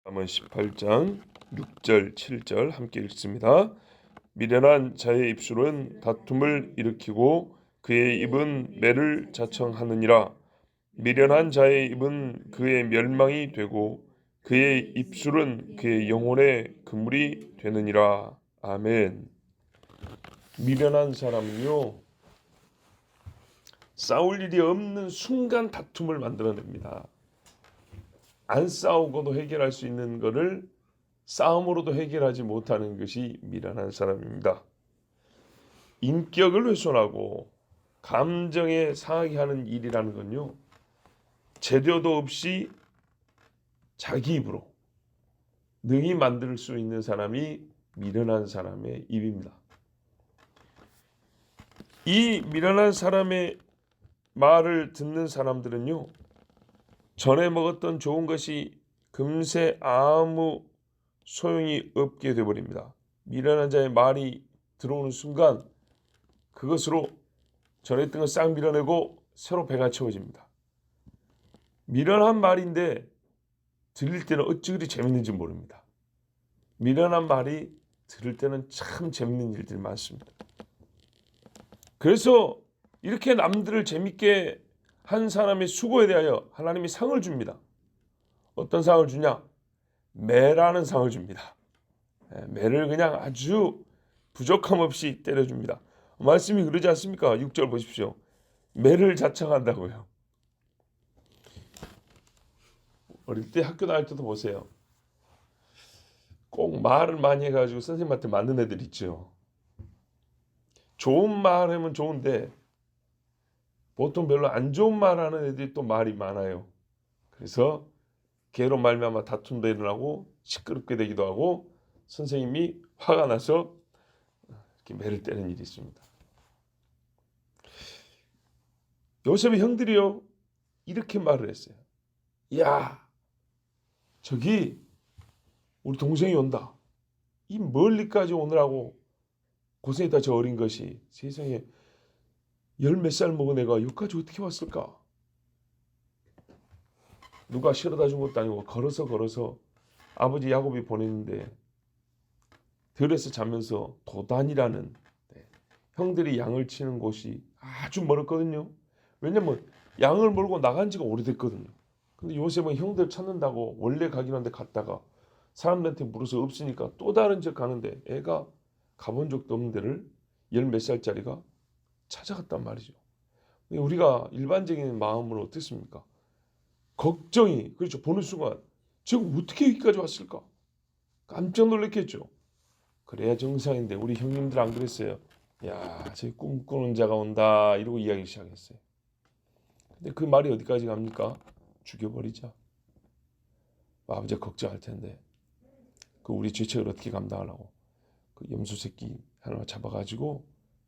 잠언 18장 6절 7절 함께 읽습니다. 미련한 자의 입술은 다툼을 일으키고 그의 입은 매를 자청하느니라. 미련한 자의 입은 그의 멸망이 되고 그의 입술은 그의 영혼의 그물이 되느니라. 아멘. 미련한 사람은요, 싸울 일이 없는 순간 다툼을 만들어냅니다. 안 싸우고도 해결할 수 있는 것을 싸움으로도 해결하지 못하는 것이 미련한 사람입니다. 인격을 훼손하고 감정에 상하게 하는 일이라는 건요, 재료도 없이 자기 입으로 능히 만들 수 있는 사람이 미련한 사람의 입입니다. 이 미련한 사람의 말을 듣는 사람들은요, 전에 먹었던 좋은 것이 금세 아무 소용이 없게 되어버립니다. 미련한 자의 말이 들어오는 순간 그것으로 전에 있던 걸 싹 밀어내고 새로 배가 채워집니다. 미련한 말인데 들릴 때는 어찌 그리 재밌는지 모릅니다. 미련한 말이 들을 때는 참 재밌는 일들이 많습니다. 그래서 이렇게 남들을 재밌게 한 사람의 수고에 대하여 하나님이 상을 줍니다. 어떤 상을 주냐? 매라는 상을 줍니다. 매를 그냥 아주 부족함 없이 때려줍니다. 말씀이 그러지 않습니까? 6절 보십시오. 매를 자청한다고요. 어릴 때 학교 다닐 때도 보세요. 꼭 말을 많이 해가지고 선생님한테 맞는 애들 있죠. 좋은 말 하면 좋은데 보통 별로 안 좋은 말 하는 애들이 또 말이 많아요. 그래서 걔로 말미암아 다툼도 일어나고 시끄럽게 되기도 하고 선생님이 화가 나서 이렇게 매를 때리는 일이 있습니다. 요셉의 형들이요, 이렇게 말을 했어요. 야, 저기 우리 동생이 온다. 이 멀리까지 오느라고 고생했다 저 어린 것이. 세상에 열 몇 살 먹은 애가 여기까지 어떻게 왔을까? 누가 실어다 준 것도 아니고 걸어서 아버지 야곱이 보냈는데 들에서 자면서 도단이라는 형들이 양을 치는 곳이 아주 멀었거든요. 왜냐면 양을 몰고 나간 지가 오래됐거든요. 근데 요셉은 형들 찾는다고 원래 가기로 한데 갔다가 사람들한테 물어서 없으니까 또 다른 집 가는데 애가 가본 적도 없는 데를 열 몇 살짜리가 찾아갔단 말이죠. 우리가 일반적인 마음으로 어떻습니까? 걱정이, 그렇죠. 보는 순간 저거 어떻게 여기까지 왔을까? 깜짝 놀랐겠죠. 그래야 정상인데 우리 형님들 안 그랬어요. 야, 저 꿈꾸는 자가 온다 이러고 이야기 시작했어요. 근데 그 말이 어디까지 갑니까? 죽여버리자. 아버지가 걱정할 텐데 그 우리 죄책을 어떻게 감당하려고 그 염소 새끼 하나 잡아가지고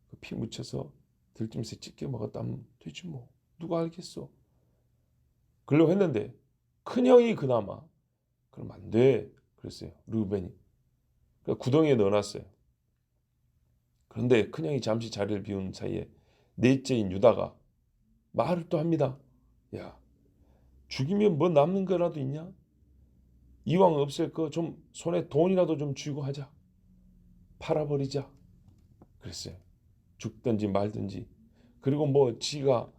그 피 묻혀서 들짐승 찢겨 먹었다면 되지 뭐. 누가 알겠어. 그러려고 했는데 큰형이 그나마 그럼 안 돼 그랬어요. 르우벤이. 그러니까 구덩이에 넣어놨어요. 그런데 큰형이 잠시 자리를 비운 사이에 넷째인 유다가 말을 또 합니다. 야, 죽이면 뭐 남는 거라도 있냐? 이왕 없앨 거 좀 손에 돈이라도 좀 쥐고 하자. 팔아버리자. 그랬어요. 죽든지 말든지. 그리고 뭐 지가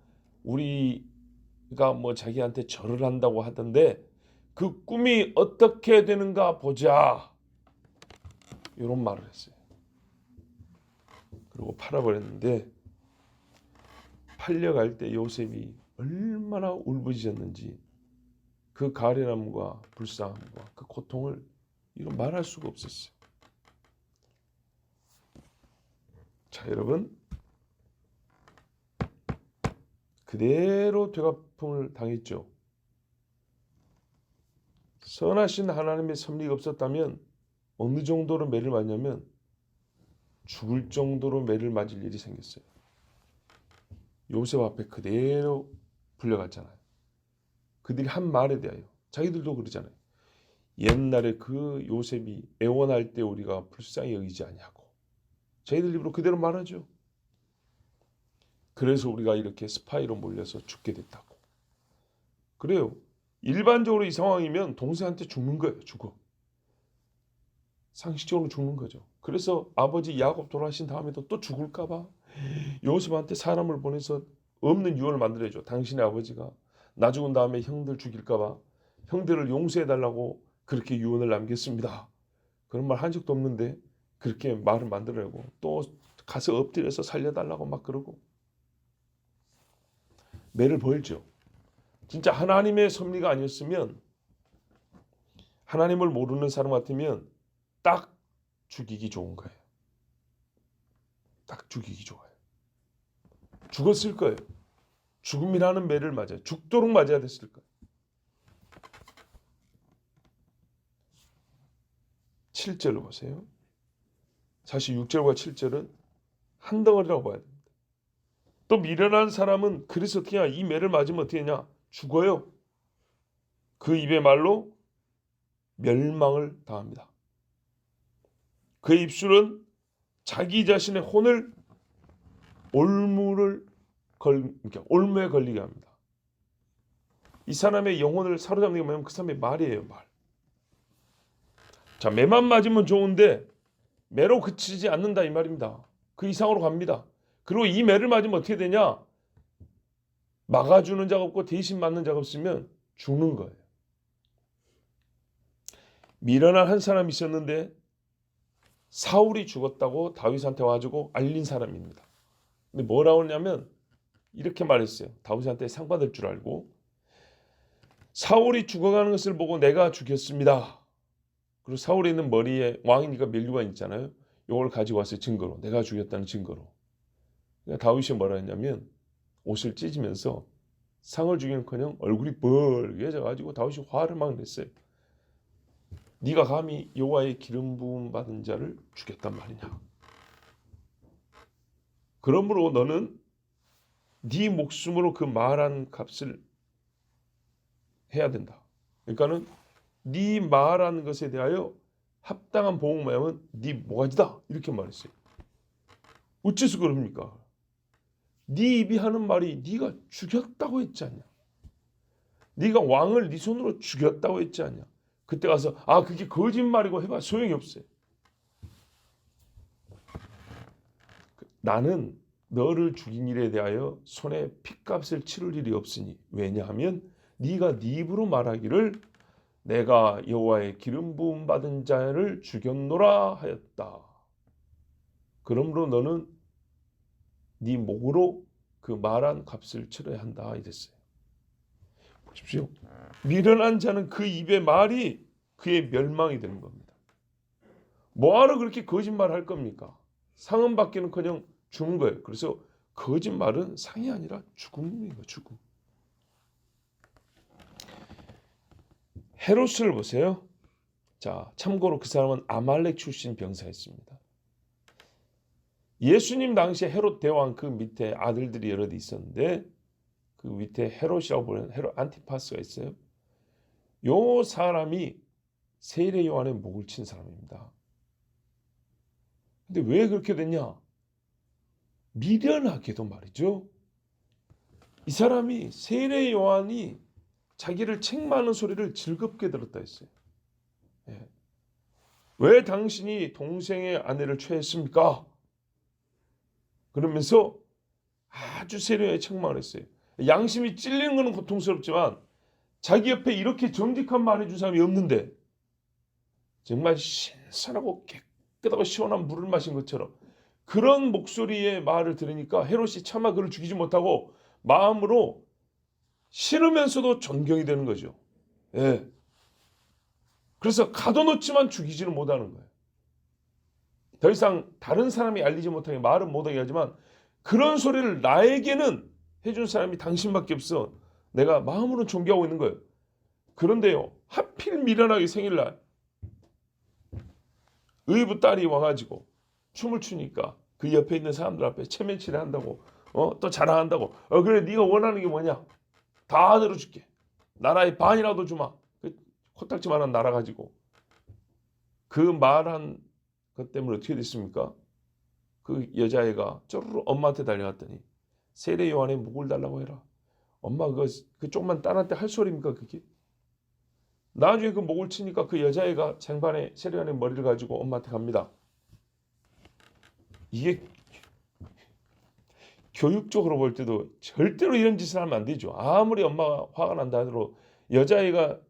우리가 뭐 자기한테 절을 한다고 하던데 그 꿈이 어떻게 되는가 보자. 이런 말을 했어요. 그리고 팔아버렸는데 팔려갈 때 요셉이 얼마나 울부짖었는지 그 가련함과 불쌍함과 그 고통을 이거 말할 수가 없었어요. 자, 여러분, 그대로 되갚음을 당했죠. 선하신 하나님의 섭리가 없었다면 어느 정도로 매를 맞냐면 죽을 정도로 매를 맞을 일이 생겼어요. 요셉 앞에 그대로 불려갔잖아요. 그들이 한 말에 대하여 자기들도 그러잖아요. 옛날에 그 요셉이 애원할 때 우리가 불쌍히 여기지 아니하고 자기들 입으로 그대로 말하죠. 그래서 우리가 이렇게 스파이로 몰려서 죽게 됐다고. 그래요. 일반적으로 이 상황이면 동생한테 죽는 거예요. 죽어. 상식적으로 죽는 거죠. 그래서 아버지 야곱 돌아가신 다음에도 또 죽을까 봐 요셉한테 사람을 보내서 없는 유언을 만들어줘. 당신의 아버지가 나 죽은 다음에 형들 죽일까 봐 형들을 용서해 달라고 그렇게 유언을 남겼습니다. 그런 말 한 적도 없는데 그렇게 말을 만들어내고 또 가서 엎드려서 살려달라고 막 그러고 매를 벌죠. 진짜 하나님의 섭리가 아니었으면, 하나님을 모르는 사람 같으면 딱 죽이기 좋은 거예요. 딱 죽이기 좋아요. 죽었을 거예요. 죽음이라는 매를 맞아요. 죽도록 맞아야 됐을 거예요. 7절을 보세요. 사실 6절과 7절은 한 덩어리라고 봐야 됩니다. 또 미련한 사람은 그래서 어떻게 하냐? 이 매를 맞으면 어떻게 하냐? 죽어요. 그 입의 말로 멸망을 당합니다. 그의 입술은 자기 자신의 혼을 그러니까 올무에 걸리게 합니다. 이 사람의 영혼을 사로잡는 게 뭐냐면 그 사람의 말이에요. 말. 자, 매만 맞으면 좋은데 매로 그치지 않는다 이 말입니다. 그 이상으로 갑니다. 그리고 이 매를 맞으면 어떻게 되냐? 막아주는 자가 없고 대신 맞는 자가 없으면 죽는 거예요. 미련한 한 사람이 있었는데 사울이 죽었다고 다윗한테 와가지고 알린 사람입니다. 근데 뭐라고 하냐면 이렇게 말했어요. 다윗한테 상 받을 줄 알고 사울이 죽어가는 것을 보고 내가 죽였습니다. 그리고 사울에 있는 머리에 왕이니까 면류관 있잖아요. 이걸 가지고 왔어요. 증거로. 내가 죽였다는 증거로. 그러니까 다윗이 뭐라 했냐면 옷을 찢으면서 상을 주기는커녕 얼굴이 벌게져가지고 다윗이 화를 막 냈어요. 네가 감히 여호와의 기름 부음 받은 자를 죽였단 말이냐. 그러므로 너는 네 목숨으로 그 말한 값을 해야 된다. 그러니까는 네 말한 것에 대하여 합당한 보응하면 네 모가지다 이렇게 말했어요. 어째서 그럽니까? 네 입이 하는 말이 네가 죽였다고 했지 않냐? 네가 왕을 네 손으로 죽였다고 했지 않냐? 그때 가서 그게 거짓말이고 해봐 소용이 없어요. 나는 너를 죽인 일에 대하여 손에 핏값을 치를 일이 없으니 왜냐하면 네가 네 입으로 말하기를 내가 여호와의 기름 부음 받은 자를 죽였노라 하였다. 그러므로 너는 네 목으로 그 말한 값을 치러야 한다 이랬어요. 보십시오. 미련한 자는 그 입의 말이 그의 멸망이 되는 겁니다. 뭐하러 그렇게 거짓말 할 겁니까? 상은 받기는커녕 죽는 거예요. 그래서 거짓말은 상이 아니라 죽음이에요. 죽음. 헤롯을 보세요. 자, 참고로 그 사람은 아말렉 출신 병사였습니다. 예수님 당시에 헤롯 대왕 그 밑에 아들들이 여럿 있었는데 그 밑에 헤롯이라고 부르는 헤롯 안티파스가 있어요. 요 사람이 세례 요한의 목을 친 사람입니다. 근데 왜 그렇게 됐냐? 미련하게도 말이죠. 이 사람이 세례 요한이 자기를 책망하는 소리를 즐겁게 들었다 했어요. 예. 왜 당신이 동생의 아내를 취했습니까? 그러면서 아주 세례요한이 책망을 했어요. 양심이 찔리는 것은 고통스럽지만 자기 옆에 이렇게 정직한 말 해준 사람이 없는데 정말 신선하고 깨끗하고 시원한 물을 마신 것처럼 그런 목소리의 말을 들으니까 헤롯이 차마 그를 죽이지 못하고 마음으로 싫으면서도 존경이 되는 거죠. 예. 그래서 가둬놓지만 죽이지는 못하는 거예요. 더 이상 다른 사람이 알리지 못하게 말은 못하게 하지만 그런 소리를 나에게는 해준 사람이 당신밖에 없어. 내가 마음으로 존경하고 있는 거예요. 그런데요. 하필 미련하게 생일날 의부 딸이 와가지고 춤을 추니까 그 옆에 있는 사람들 앞에 체면치레 한다고 또 자랑한다고 그래 네가 원하는 게 뭐냐 다 들어줄게 나라의 반이라도 주마 그 코딱지만한 나라 가지고 그 말한 것 때문에 어떻게 됐습니까? 그 여자애가 쪼르르 엄마한테 달려갔더니 세례 요한의 목을 달라고 해라. 엄마 그 조그만 딸한테 할 소리입니까 그게? 나중에 그 목을 치니까 그 여자애가 생반에 세련의 머리를 가지고 엄마한테 갑니다. 이게 교육적으로 볼 때도 절대로 이런 짓을 하면 안 되죠. 아무리 엄마가 화가 난다 하더라도 여자애가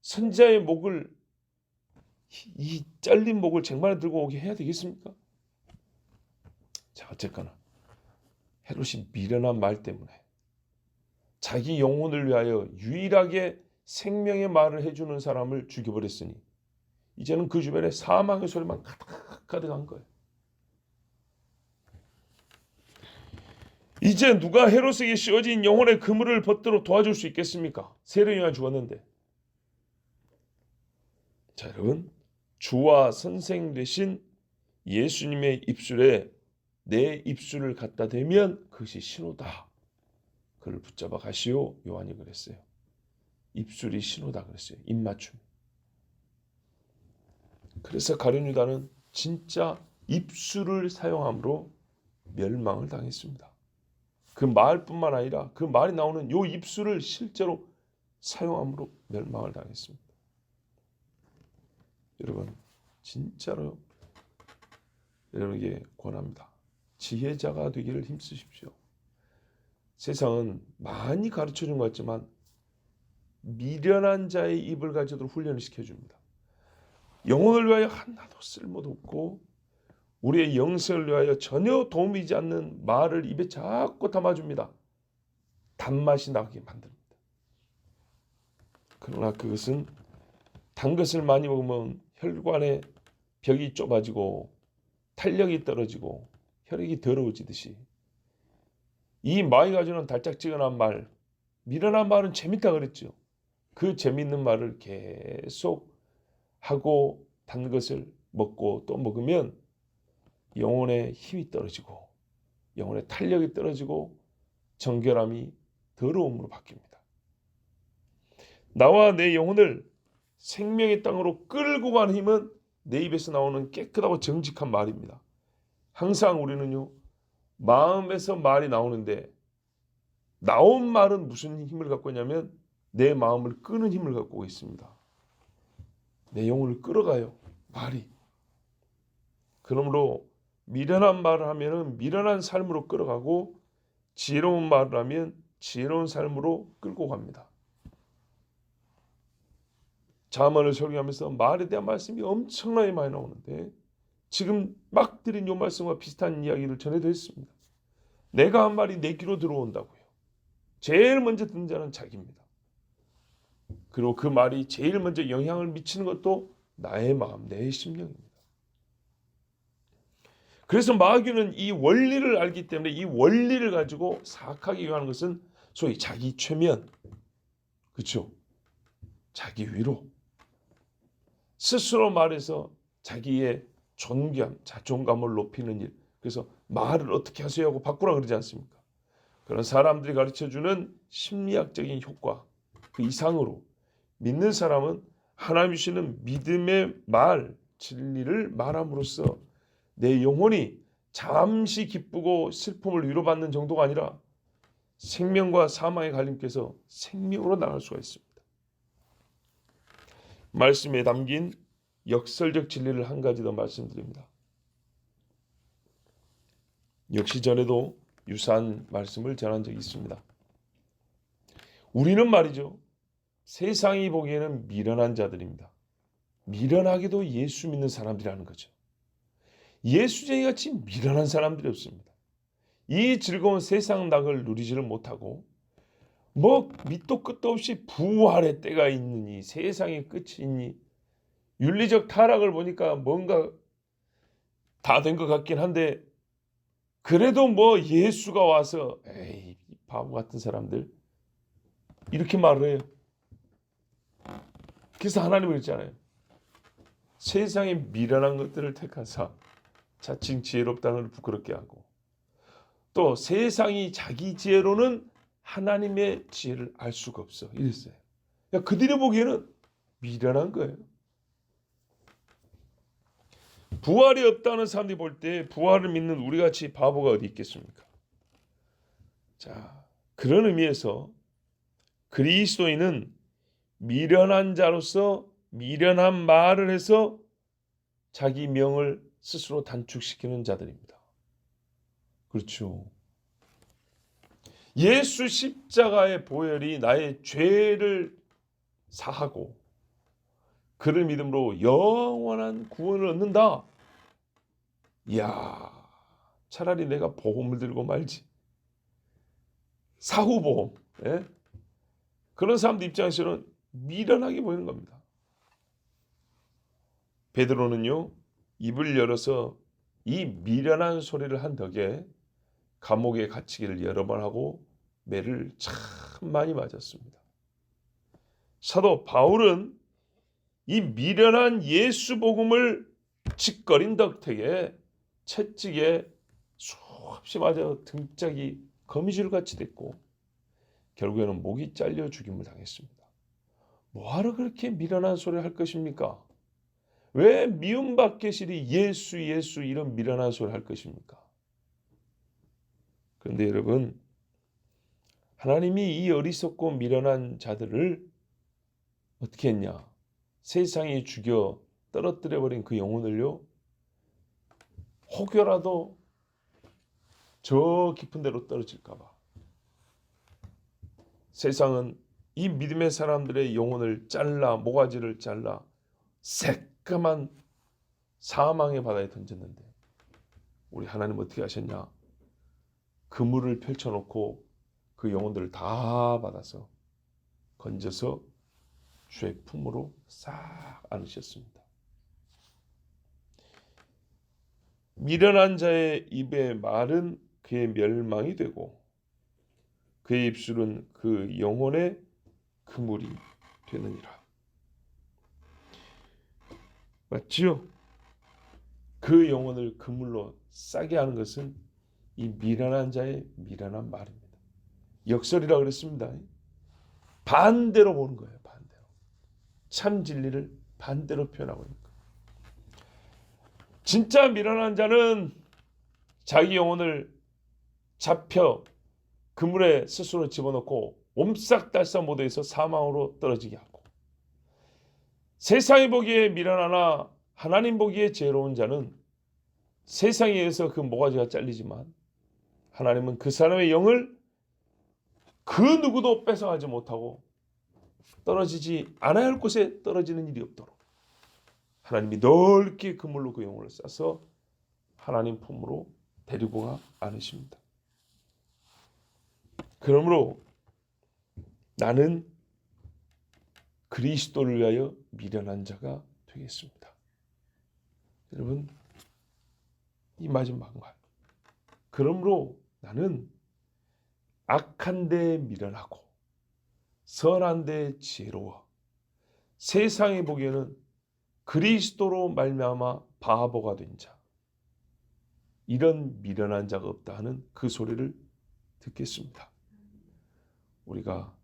선자의 목을, 이 잘린 목을 쟁반에 들고 오게 해야 되겠습니까? 자, 어쨌거나 헤롯이 미련한 말 때문에 자기 영혼을 위하여 유일하게 생명의 말을 해주는 사람을 죽여버렸으니 이제는 그 주변에 사망의 소리만 가득한 거예요. 이제 누가 헤롯에게 씌워진 영혼의 그물을 벗도록 도와줄 수 있겠습니까? 세례요한 죽었는데. 자, 여러분, 주와 선생 되신 예수님의 입술에 내 입술을 갖다 대면 그것이 신호다. 그를 붙잡아 가시오. 요한이 그랬어요. 입술이 신호다 그랬어요. 입맞춤. 그래서 가룟 유다는 진짜 입술을 사용함으로 멸망을 당했습니다. 그 말뿐만 아니라 그 말이 나오는 요 입술을 실제로 사용함으로 멸망을 당했습니다. 여러분, 진짜로 여러분에게 권합니다. 지혜자가 되기를 힘쓰십시오. 세상은 많이 가르쳐 준 것 같지만 미련한 자의 입을 가지고 훈련을 시켜줍니다. 영혼을 위하여 하나도 쓸모도 없고 우리의 영생을 위하여 전혀 도움이 되지 않는 말을 입에 자꾸 담아줍니다. 단맛이 나게 만듭니다. 그러나 그것은 단 것을 많이 먹으면 혈관의 벽이 좁아지고 탄력이 떨어지고 혈액이 더러워지듯이 이 마귀가 주는 달짝지근한 말, 미련한 말은 재밌다 그랬죠. 그 재밌는 말을 계속 하고 단 것을 먹고 또 먹으면 영혼의 힘이 떨어지고 영혼의 탄력이 떨어지고 정결함이 더러움으로 바뀝니다. 나와 내 영혼을 생명의 땅으로 끌고 가는 힘은 내 입에서 나오는 깨끗하고 정직한 말입니다. 항상 우리는요, 마음에서 말이 나오는데 나온 말은 무슨 힘을 갖고 있냐면 내 마음을 끄는 힘을 갖고 있습니다. 내 영혼을 끌어가요, 말이. 그러므로 미련한 말을 하면은 미련한 삶으로 끌어가고 지혜로운 말을 하면 지혜로운 삶으로 끌고 갑니다. 잠언을 설교하면서 말에 대한 말씀이 엄청나게 많이 나오는데 지금 막 드린 이 말씀과 비슷한 이야기를 전에도 했습니다. 내가 한 말이 내 귀로 들어온다고요. 제일 먼저 듣는 자는 자기입니다. 그리고 그 말이 제일 먼저 영향을 미치는 것도 나의 마음, 내 심령입니다. 그래서 마귀는 이 원리를 알기 때문에 이 원리를 가지고 사악하게 유하는 것은 소위 자기 최면, 그렇죠? 자기 위로, 스스로 말해서 자기의 존귀함, 자존감을 높이는 일. 그래서 말을 어떻게 하세요 하고 바꾸라 그러지 않습니까? 그런 사람들이 가르쳐주는 심리학적인 효과 그 이상으로 믿는 사람은 하나님 주시는 믿음의 말, 진리를 말함으로써 내 영혼이 잠시 기쁘고 슬픔을 위로받는 정도가 아니라 생명과 사망의 갈림께서 생명으로 나갈 수가 있습니다. 말씀에 담긴 역설적 진리를 한 가지 더 말씀드립니다. 역시 전에도 유사한 말씀을 전한 적이 있습니다. 우리는 말이죠, 세상이 보기에는 미련한 자들입니다. 미련하게도 예수 믿는 사람들이라는 거죠. 예수쟁이 같이 미련한 사람들이 없습니다. 이 즐거운 세상 낙을 누리지를 못하고 밑도 끝도 없이 부활의 때가 있느니 세상의 끝이 있니 윤리적 타락을 보니까 뭔가 다 된 것 같긴 한데 그래도 예수가 와서 에이 바보 같은 사람들 이렇게 말을 해요. 그래서 하나님은 그랬잖아요. 세상의 미련한 것들을 택하사 자칭 지혜롭다는 걸 부끄럽게 하고 또 세상이 자기 지혜로는 하나님의 지혜를 알 수가 없어 이랬어요. 그들이 보기에는 미련한 거예요. 부활이 없다는 사람들이 볼 때 부활을 믿는 우리같이 바보가 어디 있겠습니까? 자, 그런 의미에서 그리스도인은 미련한 자로서 미련한 말을 해서 자기 명을 스스로 단축시키는 자들입니다. 그렇죠. 예수 십자가의 보혈이 나의 죄를 사하고 그를 믿음으로 영원한 구원을 얻는다. 이야, 차라리 내가 보험을 들고 말지. 사후보험. 예? 그런 사람들 입장에서는 미련하게 보이는 겁니다. 베드로는요, 입을 열어서 이 미련한 소리를 한 덕에 감옥에 갇히기를 여러 번 하고 매를 참 많이 맞았습니다. 사도 바울은 이 미련한 예수 복음을 짓거린 덕택에 채찍에 수없이 맞아 등짝이 거미줄같이 됐고 결국에는 목이 잘려 죽임을 당했습니다. 뭐하러 그렇게 미련한 소리를 할 것입니까? 왜 미움받기 싫이 예수 예수 이런 미련한 소리를 할 것입니까? 그런데 여러분, 하나님이 이 어리석고 미련한 자들을 어떻게 했냐? 세상에 죽여 떨어뜨려버린 그 영혼을요, 혹여라도 저 깊은 데로 떨어질까 봐 세상은 이 믿음의 사람들의 영혼을 잘라, 모가지를 잘라 새까만 사망의 바다에 던졌는데 우리 하나님 어떻게 하셨냐? 그물을 펼쳐놓고 그 영혼들을 다 받아서 건져서 주의 품으로 싹 안으셨습니다. 미련한 자의 입의 말은 그의 멸망이 되고 그의 입술은 그 영혼의 그물이 되느니라. 맞지요? 그 영혼을 그물로 싸게 하는 것은 이 미련한 자의 미련한 말입니다. 역설이라 그랬습니다. 반대로 보는 거예요. 반대로. 참 진리를 반대로 표현하고 있는 거예요. 진짜 미련한 자는 자기 영혼을 잡혀 그물에 스스로 집어넣고 옴싹달싹 못해서 사망으로 떨어지게 하고, 세상이 보기에 미련하나 하나님 보기에 지혜로운 자는 세상에 의해서 그 모가지가 잘리지만 하나님은 그 사람의 영을 그 누구도 뺏어가지 못하고 떨어지지 않아야 할 곳에 떨어지는 일이 없도록 하나님이 넓게 그물로 그 영혼을 싸서 하나님 품으로 데리고 가 안으십니다. 그러므로 나는 그리스도를 위하여 미련한 자가 되겠습니다. 여러분, 이 마지막 말. 그러므로 나는 악한 데 미련하고 선한 데 지혜로워 세상에 보기에는 그리스도로 말미암아 바보가 된 자, 이런 미련한 자가 없다 하는 그 소리를 듣겠습니다. 우리가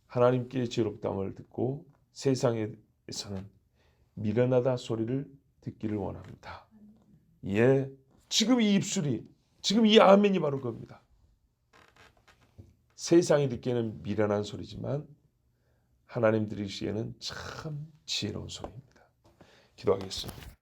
하나님께 지혜롭다함을 듣고 세상에서는 미련하다 소리를 듣기를 원합니다. 예, 지금 이 입술이, 지금 이 아멘이 바로 그겁니다. 세상이 듣기에는 미련한 소리지만 하나님 들으시기에는 참 지혜로운 소리입니다. 기도하겠습니다.